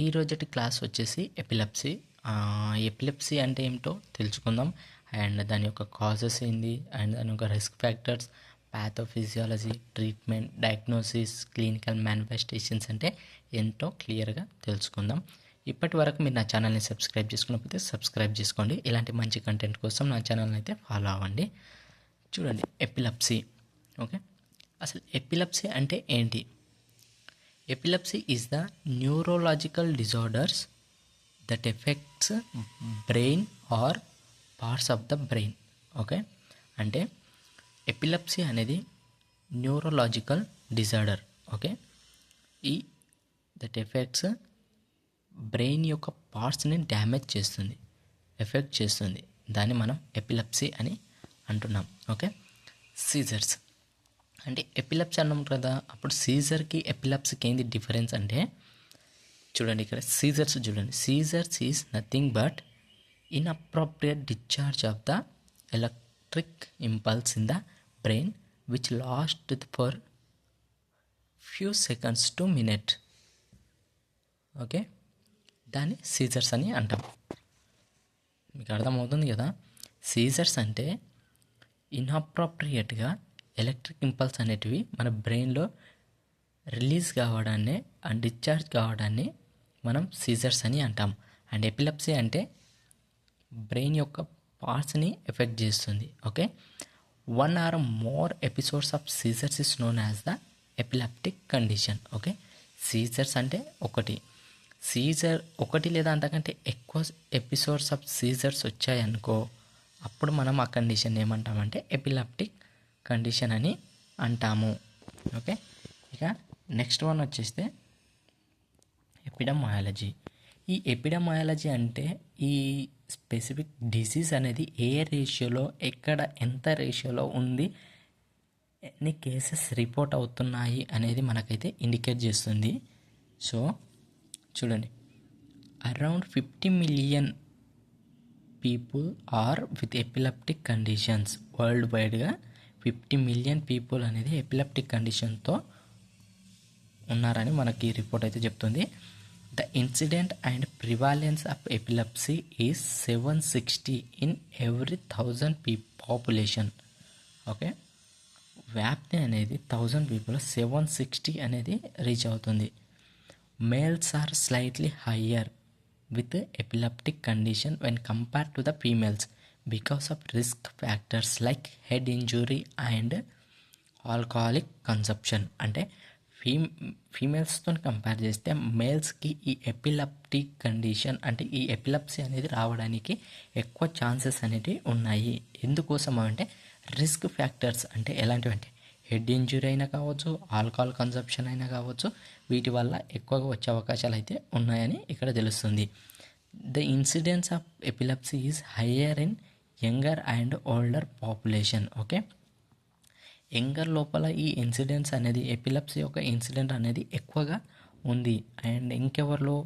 ఈ రోజటి క్లాస్ వచ్చేసి epilepsy. Epilepsy అంటే ఏమిటో తెలుసుకుందాం. అండ్ దాని యొక్క కాజెస్ ఏంది, అండ్ దాని యొక్క risk factors, pathophysiology, treatment, diagnosis, clinical manifestations అంటే ఏంటో క్లియర్గా తెలుసుకుందాం. ఇప్పటి వరకు మీరు నా ఛానల్ని సబ్స్క్రైబ్ చేసుకున్నప్పుడు సబ్స్క్రైబ్ చేసుకోండి. ఇలాంటి మంచి కంటెంట్ కోసం నా ఛానల్ని అయితే ఫాలో అవ్వండి. చూడండి, ఎపిలెప్సీ. ఓకే, అసలు ఎపిలెప్సీ అంటే ఏంటి? Epilepsy is the neurological disorders that affects brain or parts of the brain. Okay, అంటే ఎపిలెప్సీ అనేది న్యూరోలాజికల్ డిజార్డర్. ఓకే, ఈ దట్ ఎఫెక్ట్స్ బ్రెయిన్ యొక్క పార్ట్స్ని డ్యామేజ్ చేస్తుంది, ఎఫెక్ట్ చేస్తుంది. దాన్ని మనం ఎపిలెప్సీ అని అంటున్నాం. ఓకే, సీజర్స్ అంటే ఎపిలెప్సీ అన్నాం కదా, అప్పుడు సీజర్కి ఎపిలెప్సీకి ఏంది డిఫరెన్స్ అంటే చూడండి, ఇక్కడ సీజర్స్ చూడండి. Seizures is nothing but inappropriate discharge of the electric impulse in the brain which last for few seconds to minute. Okay, దాన్ని సీజర్స్ అని అంటాం. మీకు అర్థమవుతుంది కదా. సీజర్స్ అంటే ఇన్అప్రోప్రియేట్గా ఎలక్ట్రిక్ ఇంపల్స్ అనేటివి మన బ్రెయిన్లో రిలీజ్ కావడాన్ని అండ్ డిశ్చార్జ్ కావడాన్ని మనం సీజర్స్ అని అంటాం. అండ్ ఎపిలెప్సీ అంటే బ్రెయిన్ యొక్క పార్ట్స్ని ఎఫెక్ట్ చేస్తుంది. Okay, 1 or more episodes of seizures is known as the epileptic condition. Okay, seizures అంటే ఒకటి లేదా అంతకంటే ఎక్కువ ఎపిసోడ్స్ ఆఫ్ సీజర్స్ వచ్చాయనుకో, అప్పుడు మనం ఆ కండిషన్ ఏమంటామంటే ఎపిలెప్టిక్ కండిషన్ అని అంటాము. ఓకే, ఇక నెక్స్ట్ వన్ వచ్చేస్తే ఎపిడెమియాలజీ. ఈ ఎపిడెమియాలజీ అంటే ఈ స్పెసిఫిక్ డిసీజ్ అనేది ఏ రేషియోలో, ఎక్కడ ఎంత రేషియోలో ఉంది, ఎన్ని కేసెస్ రిపోర్ట్ అవుతున్నాయి అనేది మనకైతే ఇండికేట్ చేస్తుంది. సో చూడండి, around 50 million people are with epileptic conditions world వైడ్గా. 50 million పీపుల్ అనేది ఎపిలెప్టిక్ కండిషన్తో ఉన్నారని మనకి రిపోర్ట్ అయితే చెప్తుంది. The incident and prevalence of epilepsy is 760 in every 1000 population. Okay, వ్యాప్తి అనేది 1000 పీపుల్ 760 అనేది రీచ్ అవుతుంది. Males are slightly higher with epileptic condition when compare to the females because of risk factors like head injury and alcoholic consumption. అంటే ఫీమేల్స్తో compare చేస్తే మేల్స్కి ఈ epileptic condition అంటే ఈ epilepsy అనేది రావడానికి ఎక్కువ ఛాన్సెస్ అనేవి ఉన్నాయి. ఎందుకోసం అంటే రిస్క్ ఫ్యాక్టర్స్ అంటే ఎలాంటివి అంటే హెడ్ ఇంజురీ అయినా కావచ్చు, ఆల్కహాల్ కన్సంప్షన్ అయినా కావచ్చు, వీటి వల్ల ఎక్కువగా వచ్చే అవకాశాలు అయితే ఉన్నాయని ఇక్కడ తెలుస్తుంది. The incidence of epilepsy is higher in younger and older population. Okay, younger లోపల ఈ ఇన్సిడెంట్స్ అనేది ఎపిలెప్సీ యొక్క ఇన్సిడెంట్ అనేది ఎక్కువగా ఉంది. అండ్ ఇంకెవరిలో,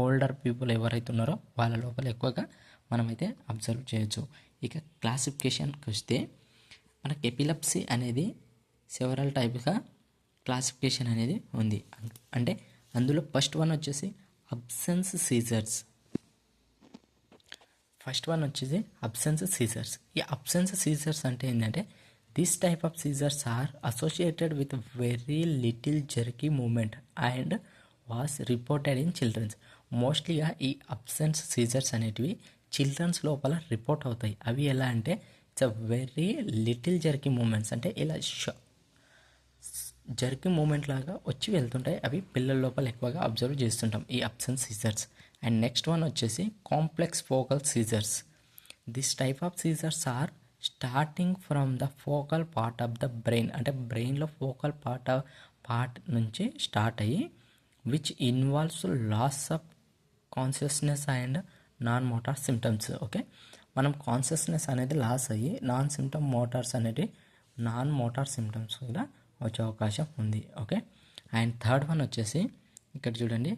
ఓల్డర్ పీపుల్ ఎవరైతే ఉన్నారో వాళ్ళ లోపల ఎక్కువగా మనమైతే అబ్జర్వ్ చేయొచ్చు. ఇక క్లాసిఫికేషన్కి వస్తే మనకి ఎపిలెప్సీ అనేది సెవరల్ టైప్గా క్లాసిఫికేషన్ అనేది ఉంది. అంటే అందులో ఫస్ట్ వన్ వచ్చేసి అబ్సెన్స్ సీజర్స్. Absence seizures. ఈ అబ్సెన్స్ సీజర్స్ అంటే ఏంటంటే this type of seizures are associated with very little jerky moment and was reported in childrens. మోస్ట్లీగా ఈ అబ్సెన్స్ సీజర్స్ అనేటివి చిల్డ్రన్స్ లోపల రిపోర్ట్ అవుతాయి. అవి ఎలా అంటే it's a very little jerky moments, అంటే ఇలా జర్కీ మూమెంట్ లాగా వచ్చి వెళ్తుంటాయి. అవి పిల్లల లోపల ఎక్కువగా అబ్జర్వ్ చేస్తుంటాం ఈ absence seizures. And next one వచ్చేసి complex focal seizures. This type of seizures are starting from the focal part of the brain, అంటే బ్రెయిన్లో ఫోకల్ పార్ట్ నుంచి స్టార్ట్ అయ్యి which involves loss of consciousness and non motor symptoms. Okay, మనం consciousness అనేది loss అయ్యి non motor symptoms కూడా వచ్చే అవకాశం ఉంది. ఓకే, అండ్ థర్డ్ వన్ వచ్చేసి ఇక్కడ చూడండి,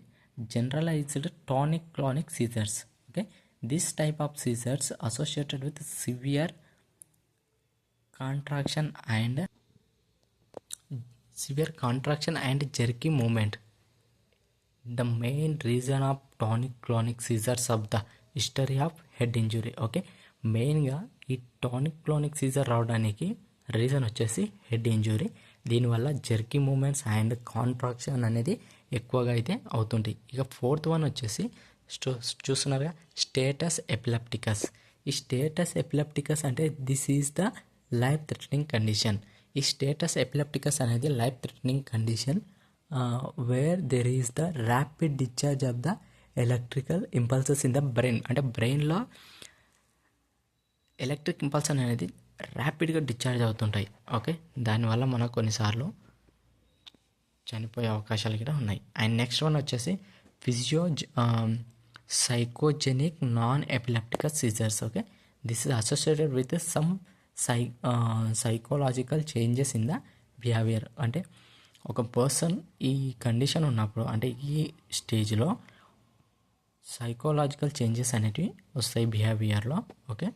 generalised tonic clonic seizures. Okay, this type of seizures associated with severe contraction and jerky movement the main reason of tonic clonic seizures of the history of head injury. Okay, మెయిన్గా ఈ tonic clonic seizure రావడానికి reason వచ్చేసి head injury. దీనివల్ల jerky movements and contraction అనేది ఎక్కువగా అయితే అవుతుంటాయి. ఇక ఫోర్త్ వన్ వచ్చేసి చూస్తున్నారుగా స్టేటస్ ఎపిలెప్టికస్. ఈ స్టేటస్ ఎపిలెప్టికస్ అంటే this is the life threatening condition. ఈ స్టేటస్ ఎపిలెప్టికస్ అనేది life threatening condition where there is the rapid discharge of the electrical impulses in the brain. అంటే బ్రెయిన్లో ఎలక్ట్రిక్ ఇంపల్స్ అనేది ర్యాపిడ్గా discharge అవుతుంటాయి. Okay, దానివల్ల మనకు కొన్నిసార్లు చనిపోయే అవకాశాలు కూడా ఉన్నాయి. అండ్ నెక్స్ట్ వన్ వచ్చేసి psychogenic non epilepticus seizures. Okay, this is associated with some psychological changes in the behaviour. అంటే ఒక పర్సన్ ఈ కండిషన్ ఉన్నప్పుడు అంటే ఈ స్టేజ్లో సైకోలాజికల్ చేంజెస్ అనేటివి వస్తాయి బిహేవియర్లో. ఓకే,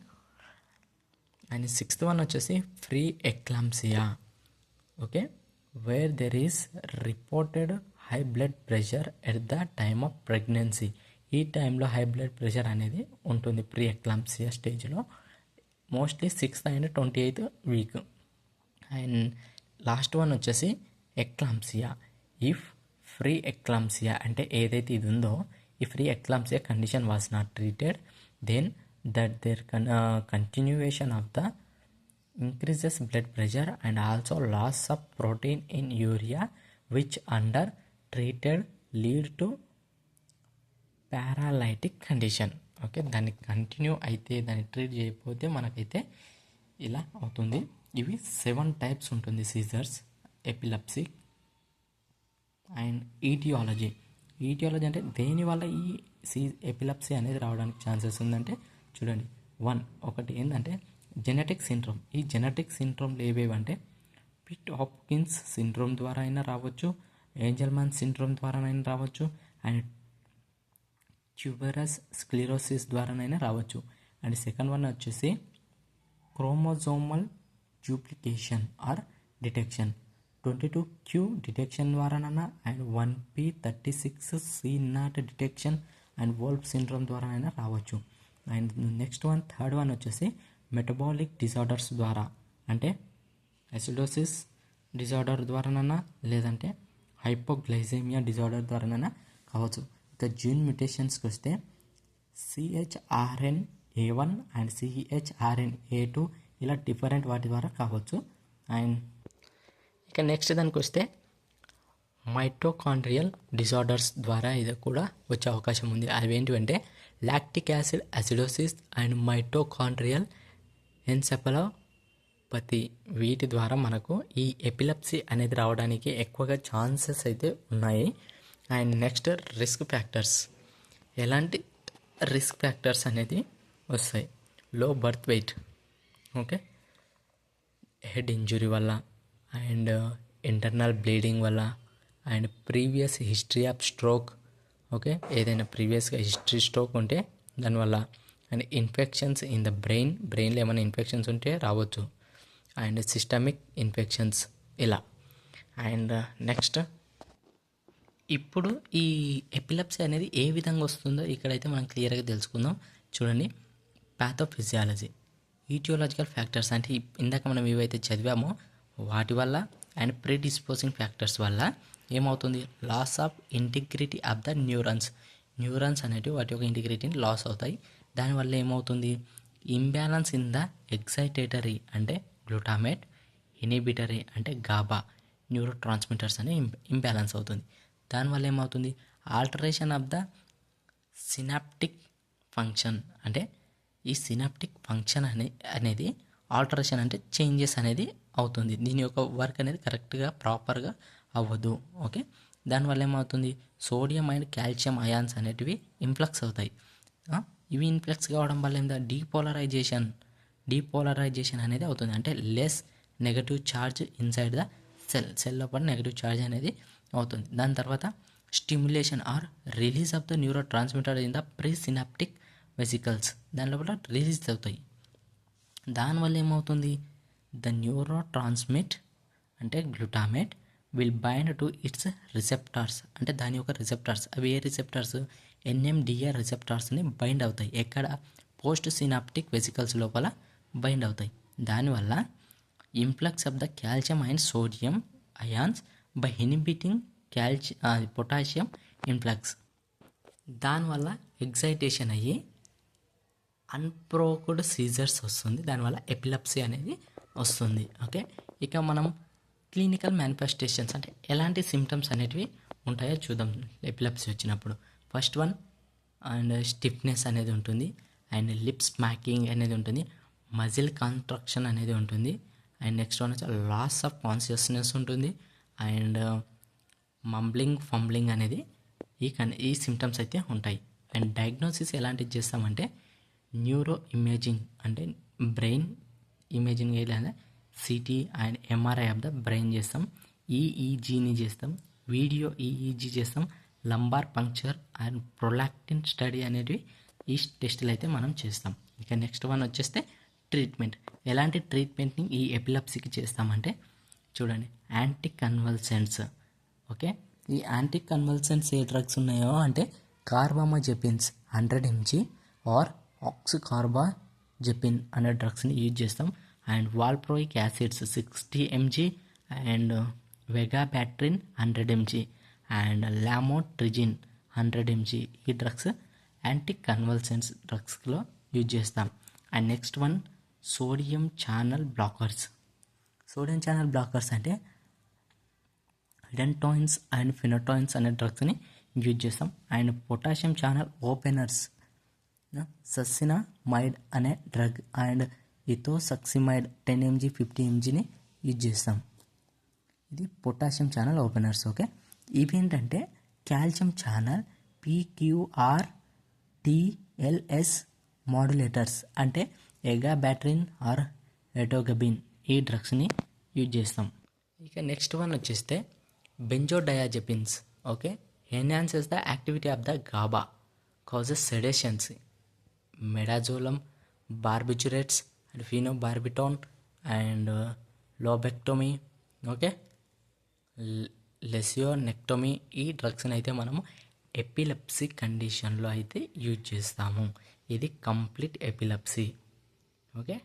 అండ్ సిక్స్త్ వన్ వచ్చేసి pre eclampsia. Okay, where there is reported high blood pressure at the time of pregnancy. ఈ టైంలో హై బ్లడ్ ప్రెషర్ అనేది ఉంటుంది ప్రీ ఎక్లాంప్సియా స్టేజ్లో, mostly 6th and 28th week. And last one వచ్చేసి eclampsia. If pre eclampsia అంటే ఏదైతే ఇది ఉందో ఈ pre eclampsia condition was not treated, then that there continuation of the increases blood pressure and also loss of protein in urea which under treated lead to paralytic condition. Okay, దాన్ని continue అయితే దాన్ని treat చేయకపోతే మనకైతే ఇలా అవుతుంది. ఇవి 7 types ఉంటుంది scissors epilepsy. And aetiology అంటే దేనివల్ల ఈ ఎపిలెప్సీ అనేది రావడానికి ఛాన్సెస్ ఉందంటే చూడండి, ఒకటి ఏంటంటే జెనెటిక్ సిండ్రోమ్. ఈ జెనెటిక్ సిండ్రోమ్లు ఏవేవంటే పిట్ హాప్కిన్స్ సిండ్రోమ్ ద్వారా అయినా రావచ్చు, ఏంజల్మన్ సిండ్రోమ్ ద్వారానైనా రావచ్చు, అండ్ ట్యూబరస్ స్క్లిరోసిస్ ద్వారానైనా రావచ్చు. అండ్ సెకండ్ వన్ వచ్చేసి chromosomal duplication or detection, 22q detection ద్వారానైనా, and 1p36c0 detection and Wolf syndrome ద్వారానైనా రావచ్చు. And next one third one వచ్చేసి మెటబాలిక్ డిజార్డర్స్ ద్వారా, అంటే అసిడోసిస్ డిజార్డర్ ద్వారానైనా లేదంటే హైపోగ్లైసెమియా డిజార్డర్ ద్వారానైనా కావచ్చు. ఇక జీన్ మ్యుటేషన్స్కి వస్తే CHRNA1 అండ్ CHRNA2 ఇలా డిఫరెంట్ వాటి ద్వారా కావచ్చు. అండ్ ఇక నెక్స్ట్ దానికి వస్తే మైటోకాండ్రియల్ డిజార్డర్స్ ద్వారా ఇది కూడా వచ్చే అవకాశం ఉంది. అవి ఏంటివంటే lactic acid acidosis and mitochondrial encephalopathy. వీటి ద్వారా మనకు ఈ ఎపిలెప్సీ అనేది రావడానికి ఎక్కువగా ఛాన్సెస్ అయితే ఉన్నాయి. And next risk factors. ఎలాంటి రిస్క్ ఫ్యాక్టర్స్ అనేది వస్తాయి? Low birth weight, okay, head injury వల్ల, అండ్ ఇంటర్నల్ బ్లీడింగ్ వల్ల, and previous history of stroke. Okay, ఏదైనా ప్రీవియస్గా హిస్టరీ స్ట్రోక్ ఉంటే దానివల్ల, అండ్ ఇన్ఫెక్షన్స్ ఇన్ ద బ్రెయిన్లో ఏమైనా ఇన్ఫెక్షన్స్ ఉంటే రావచ్చు, అండ్ సిస్టమిక్ ఇన్ఫెక్షన్స్ ఇలా. అండ్ నెక్స్ట్ ఇప్పుడు ఈ ఎపిలెప్సీ అనేది ఏ విధంగా వస్తుందో ఇక్కడైతే మనం క్లియర్గా తెలుసుకుందాం. చూడండి, ప్యాథోఫిజియాలజీ, ఈటియోలాజికల్ ఫ్యాక్టర్స్ అంటే ఇందాక మనం ఏవైతే చదివామో వాటి వల్ల, అండ్ ప్రీడిస్పోజింగ్ ఫ్యాక్టర్స్ వల్ల ఏమవుతుంది? Loss of integrity of the neurons అనేటివి వాటి యొక్క ఇంటిగ్రిటీని లాస్ అవుతాయి. దానివల్ల ఏమవుతుంది? ఇంబ్యాలెన్స్ ఇన్ ద ఎక్సైటేటరీ అంటే గ్లూటామేట్, ఇనిబిటరీ అంటే గాబా న్యూరో ట్రాన్స్మిటర్స్ అనే ఇంబ్యాలెన్స్ అవుతుంది. దానివల్ల ఏమవుతుంది? Alteration of the synaptic function, అంటే ఈ సినాప్టిక్ ఫంక్షన్ అనేది ఆల్టరేషన్ అంటే చేంజెస్ అనేది అవుతుంది. దీని యొక్క వర్క్ అనేది కరెక్ట్గా ప్రాపర్గా అవ్వదు. ఓకే, దానివల్ల ఏమవుతుంది? సోడియం అండ్ కాల్షియం అయాన్స్ అనేటివి ఇన్ఫ్లక్స్ అవుతాయి. ఇవి ఇన్ఫ్లక్స్ కావడం వల్ల ఏంటంటే డీపోలరైజేషన్ అనేది అవుతుంది. అంటే less negative charge inside the cell లోపల నెగటివ్ ఛార్జ్ అనేది అవుతుంది. దాని తర్వాత stimulation or release of the neurotransmitter in the presynaptic vesicles, దాని లోపల రిలీజ్ అవుతాయి. దానివల్ల ఏమవుతుంది? ద న్యూరో ట్రాన్స్మిట్ అంటే glutamate will bind to its receptors, అంటే దాని యొక్క రిసెప్టార్స్. అవి ఏ రిసెప్టార్స్? ఎన్ఎండిఆర్ రిసెప్టార్స్ని బైండ్ అవుతాయి. ఎక్కడ? పోస్ట్ సినాప్టిక్ వెసికల్స్ లోపల బైండ్ అవుతాయి. దానివల్ల influx of the calcium and sodium ions by inhibiting potassium influx. దానివల్ల ఎగ్జైటేషన్ అయ్యి అన్ప్రోక్డ్ సీజర్స్ వస్తుంది. దానివల్ల ఎపిలెప్సీ అనేది వస్తుంది. ఓకే, ఇక మనం క్లినికల్ మేనిఫెస్టేషన్స్ అంటే ఎలాంటి సిమ్టమ్స్ అనేటివి ఉంటాయో చూద్దాం ఎపిలెప్సీ వచ్చినప్పుడు. ఫస్ట్ వన్ అండ్ స్టిఫ్నెస్ అనేది ఉంటుంది, అండ్ లిప్ స్మాకింగ్ అనేది ఉంటుంది, మజిల్ కాంట్రాక్షన్ అనేది ఉంటుంది, అండ్ నెక్స్ట్ వన్ వచ్చి లాస్ ఆఫ్ కాన్షియస్నెస్ ఉంటుంది, అండ్ ఫంబ్లింగ్ అనేది ఈ సిమ్టమ్స్ అయితే ఉంటాయి. అండ్ డయాగ్నోసిస్ ఎలాంటివి చేస్తామంటే న్యూరో ఇమేజింగ్ అంటే బ్రెయిన్ ఇమేజింగ్ లేదా city and MRI of the brain చేస్తాం, ఈఈజీని చేస్తాం, వీడియో ఈఈజీ చేస్తాం, lumbar puncture and prolactin study అనేవి ఈ టెస్టులు అయితే మనం చేస్తాం. ఇక నెక్స్ట్ వన్ వచ్చేస్తే ట్రీట్మెంట్. ఎలాంటి ట్రీట్మెంట్ని ఈ ఎపిలెప్సీకి చేస్తామంటే చూడండి, యాంటీ కన్వల్సెంట్స్. ఓకే, ఈ యాంటీ కన్వల్సెంట్స్ ఏ డ్రగ్స్ ఉన్నాయో అంటే కార్బామజెపిన్స్ 100 mg ఆర్ ఆక్సికార్బాజెపిన్ అనే డ్రగ్స్ని యూజ్ చేస్తాం. And valproic acids 60 mg and vigabatrin 100 mg and lamotrigine 100 mg. ఈ డ్రగ్స్ యాంటీ కన్వల్సెంట్స్ డ్రగ్స్లో యూజ్ చేస్తాం. And next one sodium channel blockers. Sodium channel blockers అంటే డెంటాయిన్స్ అండ్ ఫినటాయిన్స్ అనే డ్రగ్స్ని use చేస్తాం. And potassium channel openers succinimide అనే drug and ethosuximide 10 mg 50 mgని use చేస్తాం. ఇది పొటాషియం ఛానల్ ఓపెనర్స్. ఓకే, ఇవేంటంటే కాల్షియం ఛానల్ PQRTLS మాడ్యులేటర్స్ అంటే ఎగాబ్యాట్రిన్ are ఎటోగబిన్ ఈ డ్రగ్స్ని యూజ్ చేస్తాం. ఇక నెక్స్ట్ వన్ వచ్చేస్తే benzodiazepines. Okay, enhances the activity of the GABA, causes sedations, midazolam, barbiturates and phenobarbitone and lobectomy. Okay, lesionectomy. ఈ డ్రగ్స్ని అయితే మనము ఎపిలెప్సీ కండిషన్లో అయితే యూజ్ చేస్తాము. ఇది కంప్లీట్ ఎపిలెప్సీ. ఓకే.